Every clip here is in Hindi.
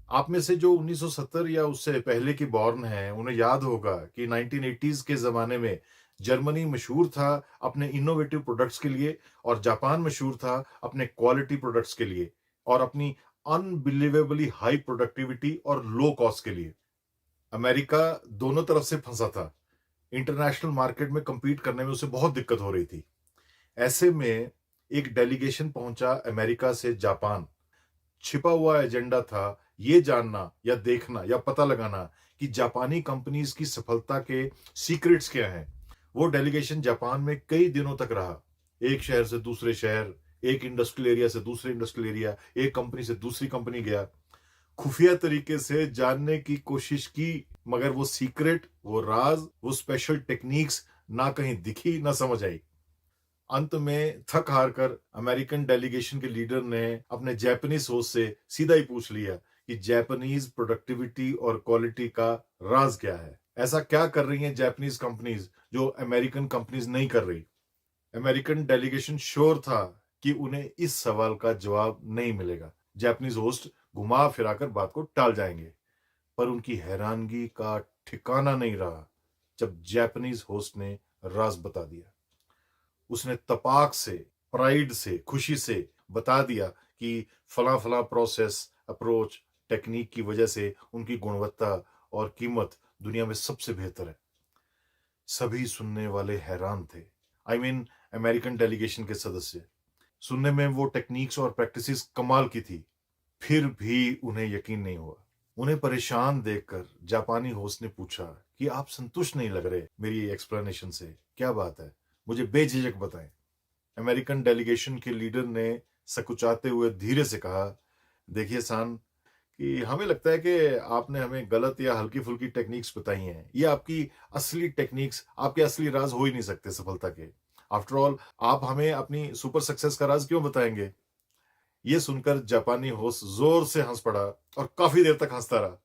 आप में से जो 1970 या उससे पहले की बॉर्न हैं, उन्हें याद होगा कि 1980s के ज़माने में जर्मनी मशहूर था अपने इनोवेटिव प्रोडक्ट्स के लिए और जापान मशहूर था अपने क्वालिटी प्रोडक्ट्स के लिए और अपनी अनबिलीवेबली हाई प्रोडक्टिविटी और लो कॉस्ट के लिए। अमेरिका दोनों तरफ से फंसा था। इंटरनेशनल मार्केट में कम्पीट करने में उसे बहुत दिक्कत हो रही थी। ऐसे में एक डेलीगेशन पहुंचा अमेरिका से जापान। छिपा हुआ एजेंडा था ये जानना या देखना या पता लगाना कि जापानी कंपनीज की सफलता के सीक्रेट्स क्या हैं। वो डेलीगेशन जापान में कई दिनों तक रहा। एक शहर से दूसरे शहर, एक इंडस्ट्रियल एरिया से दूसरे इंडस्ट्रियल एरिया, एक कंपनी से दूसरी कंपनी गया। खुफिया तरीके से जानने की कोशिश की, मगर वो सीक्रेट, वो राज, वो स्पेशल टेक्निक्स ना कहीं दिखी ना समझ आई। अंत में थक हार कर अमेरिकन डेलीगेशन के लीडर ने अपने जापानीज होस्ट से सीधा ही पूछ लिया कि जापानीज प्रोडक्टिविटी और क्वालिटी का राज क्या है। ऐसा क्या कर रही हैं जापानीज कंपनीज जो अमेरिकन कंपनीज नहीं कर रही। अमेरिकन डेलीगेशन श्योर था कि उन्हें इस सवाल का जवाब नहीं मिलेगा। जापानीज होस्ट घुमा फिराकर बात को टाल जाएंगे, पर उनकी हैरानगी का ठिकाना नहीं रहा जब जापानीज होस्ट ने राज बता दिया। उसने तपाक से, प्राइड से, खुशी से बता दिया कि फला फला प्रोसेस, अप्रोच, टेक्निक की वजह से उनकी गुणवत्ता और कीमत दुनिया में सबसे बेहतर है। सभी सुनने वाले हैरान थे। आई मीन अमेरिकन डेलीगेशन के सदस्य। सुनने में वो टेक्निक्स और प्रैक्टिसेस कमाल की थी, फिर भी उन्हें यकीन नहीं हुआ। उन्हें परेशान देखकर जापानी होस्ट ने पूछा कि आप संतुष्ट नहीं लग रहे मेरी एक्सप्लेनेशन से, क्या बात है, मुझे बेझिझक बताएं। अमेरिकन डेलीगेशन के लीडर ने सकुचाते हुए धीरे से कहा, देखिए सान, कि हमें लगता है कि आपने हमें गलत या हल्की फुल्की टेक्निक्स बताई हैं। ये आपकी असली टेक्निक्स, आपके असली राज हो ही नहीं सकते सफलता के। आफ्टर ऑल आप हमें अपनी सुपर सक्सेस का राज क्यों बताएंगे। ये सुनकर जापानी होस्ट जोर से हंस पड़ा और काफी देर तक हंसता रहा।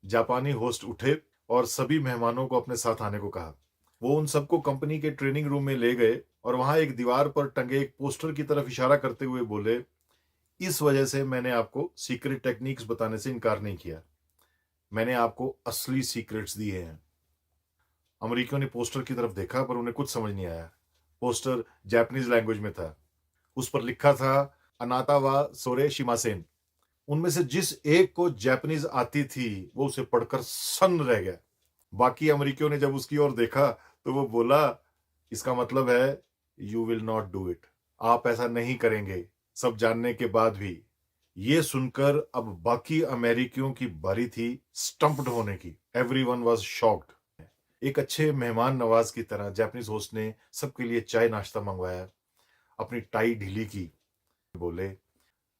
जापानी होस्ट उठे और सभी मेहमानों को अपने साथ आने को कहा। वो उन सबको कंपनी के ट्रेनिंग रूम में ले गए और वहां एक दीवार पर टंगे एक पोस्टर की तरफ इशारा करते हुए बोले, इस वजह से मैंने आपको सीक्रेट टेक्निक्स बताने से इनकार नहीं किया। मैंने आपको असली सीक्रेट्स दिए हैं। अमेरिकियों ने पोस्टर की तरफ देखा पर उन्हें कुछ समझ नहीं आया। पोस्टर जापानीज लैंग्वेज में था। उस पर लिखा था, अनाता वा सोरे शिमासेन। उनमें से जिस एक को जापानीज आती थी वो उसे पढ़कर सन्न रह गया। बाकी अमेरिकियों ने जब उसकी ओर देखा तो वो बोला, इसका मतलब है you will not do it, आप ऐसा नहीं करेंगे सब जानने के बाद भी। ये सुनकर अब बाकी अमेरिकियों की बारी थी स्टम्प्ड होने की। Everyone was shocked. एक अच्छे मेहमान नवाज की तरह जापानीज होस्ट ने सबके लिए चाय नाश्ता मंगवाया, अपनी टाई ढीली की, बोले,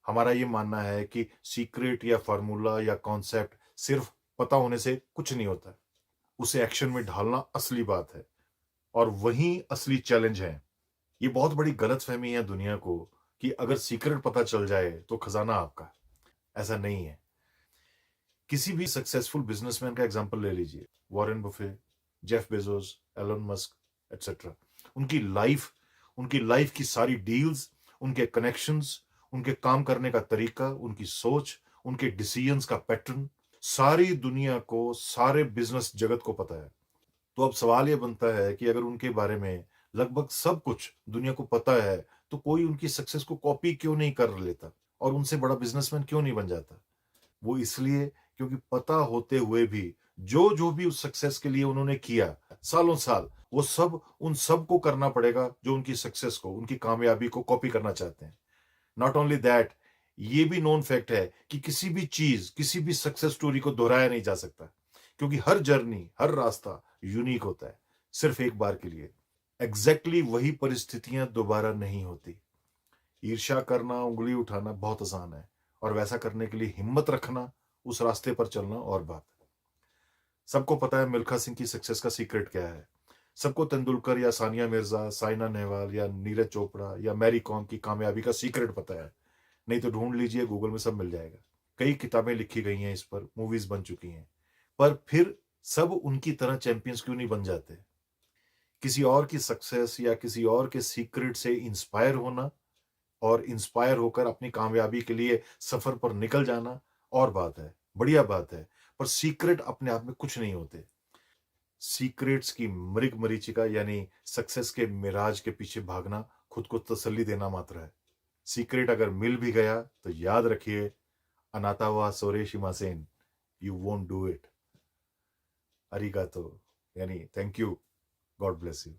हमारा ये मानना है कि सीक्रेट या फार्मूला या कॉन्सेप्ट सिर्फ पता होने से कुछ नहीं होता, उसे एक्शन में ढालना असली बात है और वही असली चैलेंज है। ये बहुत बड़ी गलतफहमी है दुनिया को कि अगर सीक्रेट पता चल जाए तो खजाना आपका। ऐसा नहीं है। किसी भी सक्सेसफुल बिजनेसमैन का एग्जांपल ले लीजिए, Warren Buffett, Jeff Bezos, Elon Musk etcetera. उनकी लाइफ की सारी डील्स, उनके कनेक्शंस, उनके काम करने का तरीका, उनकी सोच, उनके डिसीजंस का पैटर्न सारी दुनिया को, सारे बिजनेस जगत को पता है। तो अब सवाल यह बनता है कि अगर उनके बारे में लगभग सब कुछ दुनिया को पता है तो कोई उनकी सक्सेस को कॉपी क्यों नहीं कर लेता और उनसे बड़ा बिजनेसमैन क्यों नहीं बन जाता। वो इसलिए क्योंकि पता होते हुए भी जो जो भी उस सक्सेस के लिए उन्होंने किया सालों साल, वो सब उन सब को करना पड़ेगा जो उनकी सक्सेस को, उनकी कामयाबी को कॉपी करना चाहते हैं। नॉट ओनली दैट, ये भी नोन फैक्ट है कि किसी भी चीज, किसी भी सक्सेस स्टोरी को दोहराया नहीं जा सकता, क्योंकि हर जर्नी, हर रास्ता यूनिक होता है, सिर्फ एक बार के लिए। एग्जैक्टली वही परिस्थितियां दोबारा नहीं होती। ईर्ष्या करना, उंगली उठाना बहुत आसान है, और वैसा करने के लिए हिम्मत रखना, उस रास्ते पर चलना और बात है। सबको पता है मिल्खा सिंह की सक्सेस का सीक्रेट क्या है। सबको तेंदुलकर या सानिया मिर्जा, साइना नेहवाल या नीरज चोपड़ा या मैरी कॉम की कामयाबी का सीक्रेट पता है। नहीं तो ढूंढ लीजिए, गूगल में सब मिल जाएगा। कई किताबें लिखी गई हैं इस पर, मूवीज बन चुकी हैं। पर फिर सब उनकी तरह चैंपियंस क्यों नहीं बन जाते। किसी और की सक्सेस या किसी और के सीक्रेट से इंस्पायर होना और इंस्पायर होकर अपनी कामयाबी के लिए सफर पर निकल जाना और बात है। बढ़िया बात है, पर सीक्रेट अपने आप में कुछ नहीं होते। सीक्रेट्स की मृग मरीचिका यानी सक्सेस के मिराज के पीछे भागना खुद को तसल्ली देना मात्र है। सीक्रेट अगर मिल भी गया तो याद रखिए, अनातावा सोरे शिमासेन, यू वोंट डू इट। अरिगातो यानी thank you, God bless you.